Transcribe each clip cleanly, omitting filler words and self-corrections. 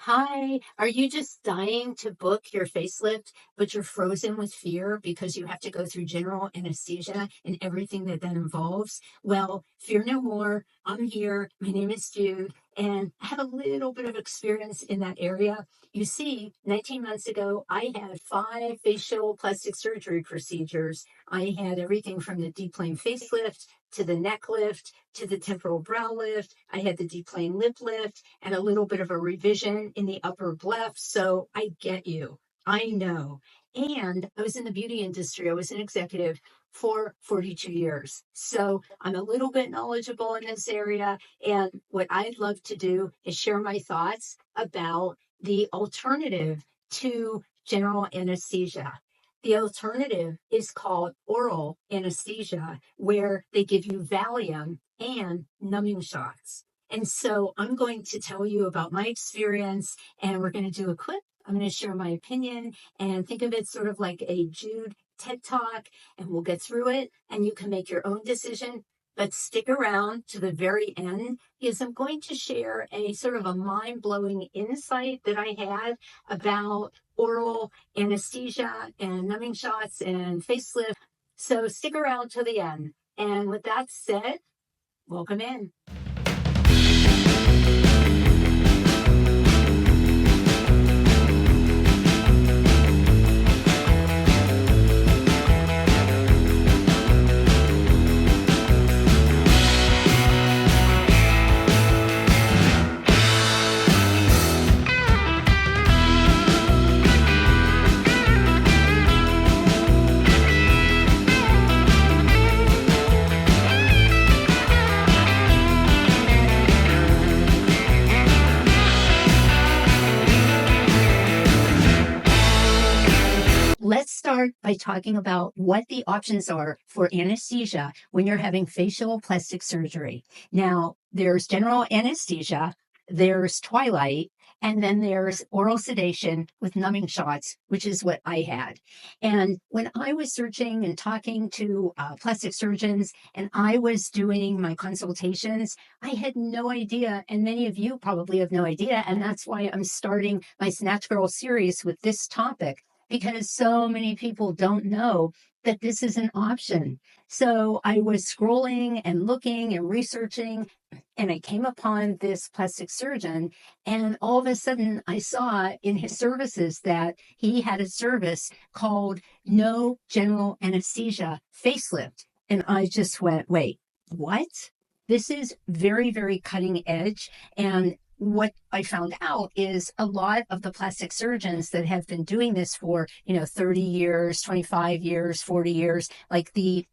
Hi, are you just dying to book your facelift, but you're frozen with fear because you have to go through general anesthesia and everything that involves? Well, fear no more. I'm here. My name is Jude, and I have a little bit of experience in that area. You see, 19 months ago, I had 5 facial plastic surgery procedures. I had everything from the Deep Plane Facelift to the neck lift to the temporal brow lift. I had the Deep Plane lip lift and a little bit of a revision in the Upper Bleph. So I get you. I know. And I was in the beauty industry. I was an executive for 42 years. So I'm a little bit knowledgeable in this area. And what I'd love to do is share my thoughts about the alternative to general anesthesia. The alternative is called oral anesthesia, where they give you Valium and numbing shots. And so I'm going to tell you about my experience, and we're going to do a clip. I'm going to share my opinion and think of it sort of like a Jude TED Talk, and we'll get through it, and you can make your own decision. But stick around to the very end because I'm going to share a sort of a mind-blowing insight that I had about oral anesthesia and numbing shots and facelift. So stick around till the end. And with that said, welcome in. Let's start by talking about what the options are for anesthesia when you're having facial plastic surgery. Now, there's general anesthesia, there's twilight, and then there's oral sedation with numbing shots, which is what I had. And when I was searching and talking to plastic surgeons and I was doing my consultations, I had no idea, and many of you probably have no idea, and that's why I'm starting my Snatched Girl series with this topic, because so many people don't know that this is an option. So I was scrolling and looking and researching, and I came upon this plastic surgeon, and all of a sudden I saw in his services that he had a service called No General Anesthesia Facelift. And I just went, wait, what? This is very, very cutting edge. And what I found out is a lot of the plastic surgeons that have been doing this for, 30 years, 25 years, 40 years, like the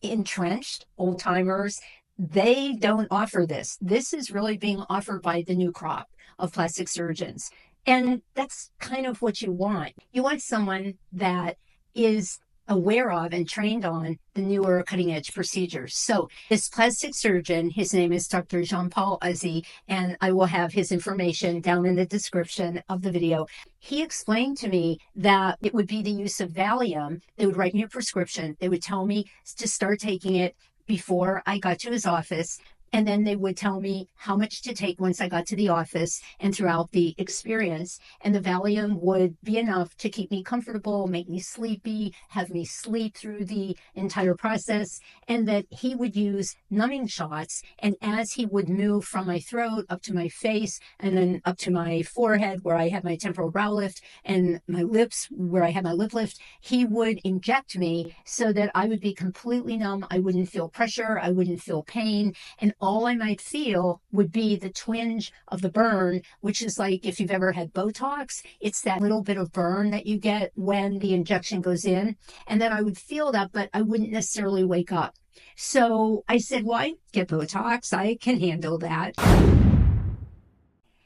entrenched old timers, they don't offer this. This is really being offered by the new crop of plastic surgeons. And that's kind of what you want. You want someone that is aware of and trained on the newer cutting edge procedures. So this plastic surgeon, his name is Dr. Jean-Paul Uzzi, and I will have his information down in the description of the video. He explained to me that it would be the use of Valium. They would write me a prescription. They would tell me to start taking it before I got to his office. And then they would tell me how much to take once I got to the office and throughout the experience. And the Valium would be enough to keep me comfortable, make me sleepy, have me sleep through the entire process. And that he would use numbing shots. And as he would move from my throat up to my face and then up to my forehead where I had my temporal brow lift and my lips where I had my lip lift, he would inject me so that I would be completely numb. I wouldn't feel pressure. I wouldn't feel pain. And all I might feel would be the twinge of the burn, which is like if you've ever had Botox, it's that little bit of burn that you get when the injection goes in. And then I would feel that, but I wouldn't necessarily wake up. So I said, well, I get Botox. I can handle that.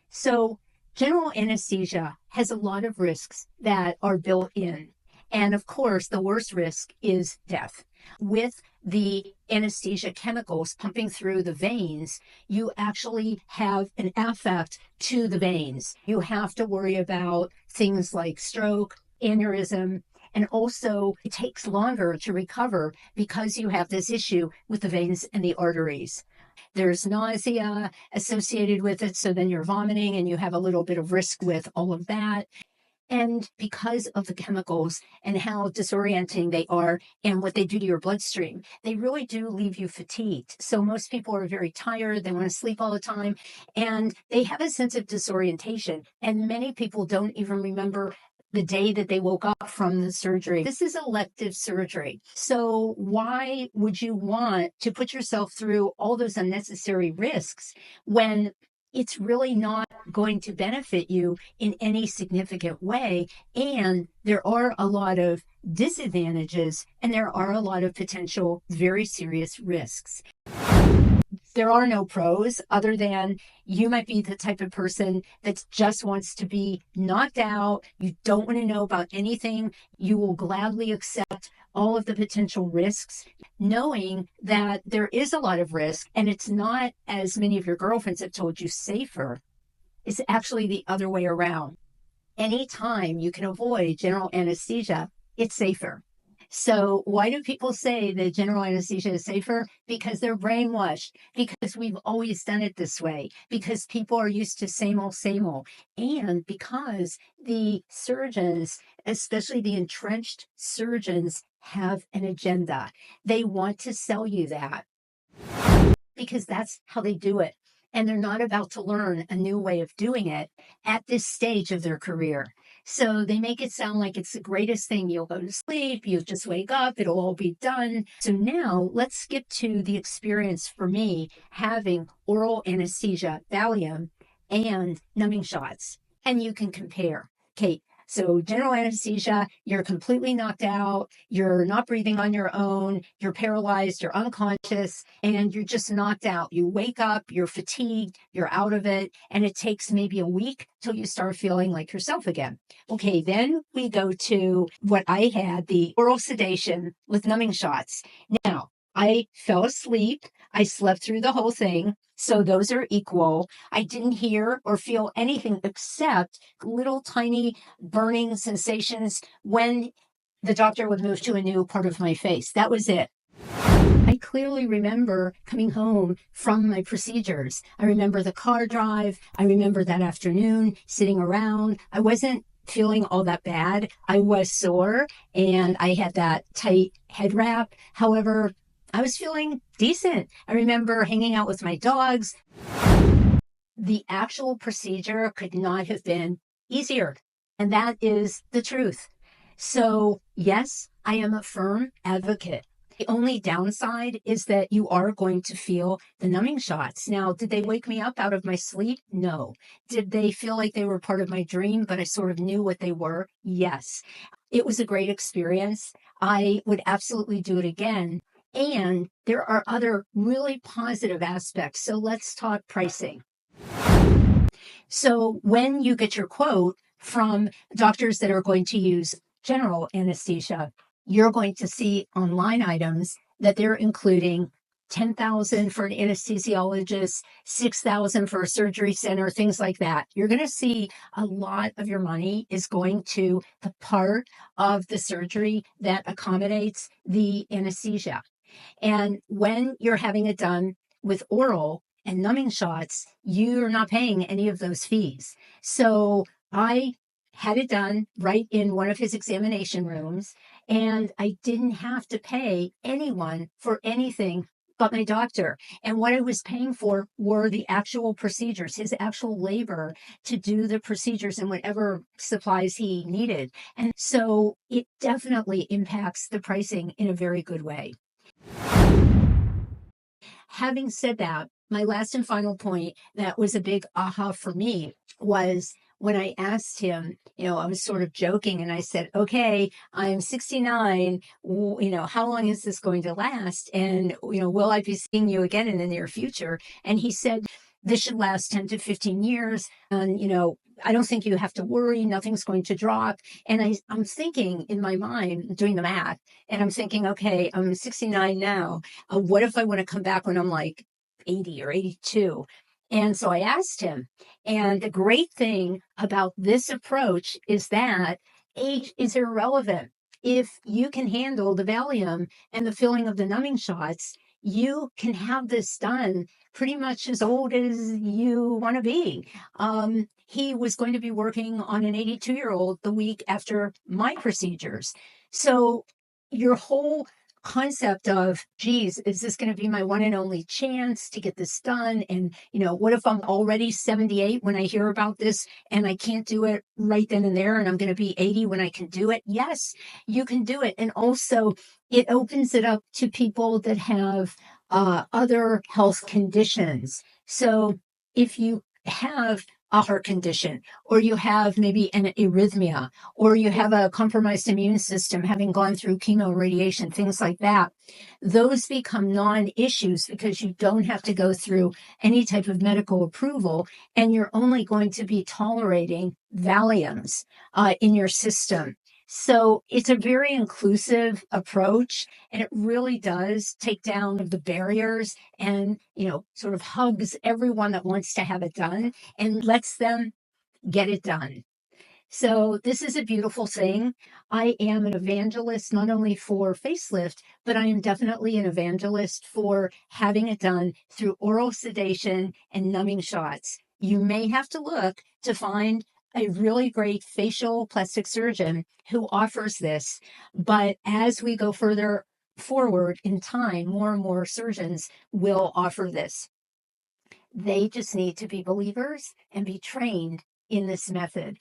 So general anesthesia has a lot of risks that are built in. And of course, the worst risk is death. With the anesthesia chemicals pumping through the veins, you actually have an affect to the veins. You have to worry about things like stroke, aneurysm, and also it takes longer to recover because you have this issue with the veins and the arteries. There's nausea associated with it, so then you're vomiting and you have a little bit of risk with all of that. And because of the chemicals and how disorienting they are and what they do to your bloodstream, they really do leave you fatigued. So most people are very tired, they want to sleep all the time, and they have a sense of disorientation. And many people don't even remember the day that they woke up from the surgery. This is elective surgery. So why would you want to put yourself through all those unnecessary risks when it's really not going to benefit you in any significant way? And there are a lot of disadvantages and there are a lot of potential very serious risks. There are no pros other than you might be the type of person that just wants to be knocked out. You don't want to know about anything. You will gladly accept all of the potential risks, knowing that there is a lot of risk and it's not, as many of your girlfriends have told you, safer. It's actually the other way around. Anytime you can avoid general anesthesia, it's safer. So why do people say that general anesthesia is safer? Because they're brainwashed, because we've always done it this way, because people are used to same old, and because the surgeons, especially the entrenched surgeons, have an agenda. They want to sell you that because that's how they do it. And they're not about to learn a new way of doing it at this stage of their career. So they make it sound like it's the greatest thing. You'll go to sleep, you'll just wake up, it'll all be done. So now let's skip to the experience for me having oral anesthesia, Valium, and numbing shots. And you can compare. Okay, so general anesthesia, you're completely knocked out, you're not breathing on your own, you're paralyzed, you're unconscious, and you're just knocked out. You wake up, you're fatigued, you're out of it, and it takes maybe a week till you start feeling like yourself again. Okay, then we go to what I had, the oral sedation with numbing shots. Now, I fell asleep. I slept through the whole thing. So those are equal. I didn't hear or feel anything except little tiny burning sensations when the doctor would move to a new part of my face. That was it. I clearly remember coming home from my procedures. I remember the car drive. I remember that afternoon sitting around. I wasn't feeling all that bad. I was sore and I had that tight head wrap. However, I was feeling decent. I remember hanging out with my dogs. The actual procedure could not have been easier. And that is the truth. So, yes, I am a firm advocate. The only downside is that you are going to feel the numbing shots. Now, did they wake me up out of my sleep? No. Did they feel like they were part of my dream, but I sort of knew what they were? Yes. It was a great experience. I would absolutely do it again. And there are other really positive aspects. So let's talk pricing. So when you get your quote from doctors that are going to use general anesthesia, you're going to see on line items that they're including 10,000 for an anesthesiologist, 6,000 for a surgery center, things like that. You're going to see a lot of your money is going to the part of the surgery that accommodates the anesthesia. And when you're having it done with oral and numbing shots, you're not paying any of those fees. So I had it done right in one of his examination rooms, and I didn't have to pay anyone for anything but my doctor. And what I was paying for were the actual procedures, his actual labor to do the procedures and whatever supplies he needed. And so it definitely impacts the pricing in a very good way. Having said that, my last and final point that was a big aha for me was when I asked him, I was sort of joking and I said, okay, I'm 69. How long is this going to last? And, will I be seeing you again in the near future? And he said, this should last 10 to 15 years. And, I don't think you have to worry. Nothing's going to drop. And I'm thinking in my mind, doing the math, and I'm thinking, okay, I'm 69 now. What if I want to come back when I'm like 80 or 82? And so I asked him. And the great thing about this approach is that age is irrelevant. If you can handle the Valium and the filling of the numbing shots, you can have this done pretty much as old as you want to be. He was going to be working on an 82-year-old the week after my procedures. So your whole concept of, geez, is this going to be my one and only chance to get this done? And, what if I'm already 78 when I hear about this and I can't do it right then and there, and I'm going to be 80 when I can do it? Yes, you can do it. And also, it opens it up to people that have other health conditions. So if you have a heart condition, or you have maybe an arrhythmia, or you have a compromised immune system, having gone through chemo, radiation, things like that, those become non-issues because you don't have to go through any type of medical approval, and you're only going to be tolerating Valiums in your system. So it's a very inclusive approach, and it really does take down the barriers and, sort of hugs everyone that wants to have it done and lets them get it done. So this is a beautiful thing. I am an evangelist not only for facelift, but I am definitely an evangelist for having it done through oral sedation and numbing shots. You may have to look to find a really great facial plastic surgeon who offers this, but as we go further forward in time, more and more surgeons will offer this. They just need to be believers and be trained in this method.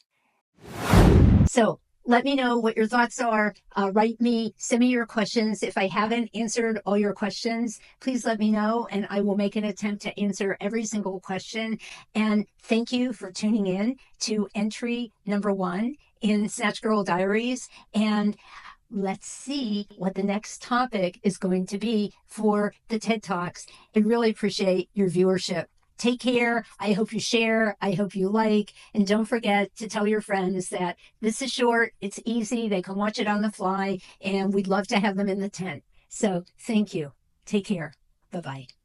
So let me know what your thoughts are. Write me, send me your questions. If I haven't answered all your questions, please let me know, and I will make an attempt to answer every single question. And thank you for tuning in to entry number 1 in Snatched Girl Diaries. And let's see what the next topic is going to be for the TED Talks. I really appreciate your viewership. Take care. I hope you share. I hope you like. And don't forget to tell your friends that this is short. It's easy. They can watch it on the fly. And we'd love to have them in the tent. So thank you. Take care. Bye-bye.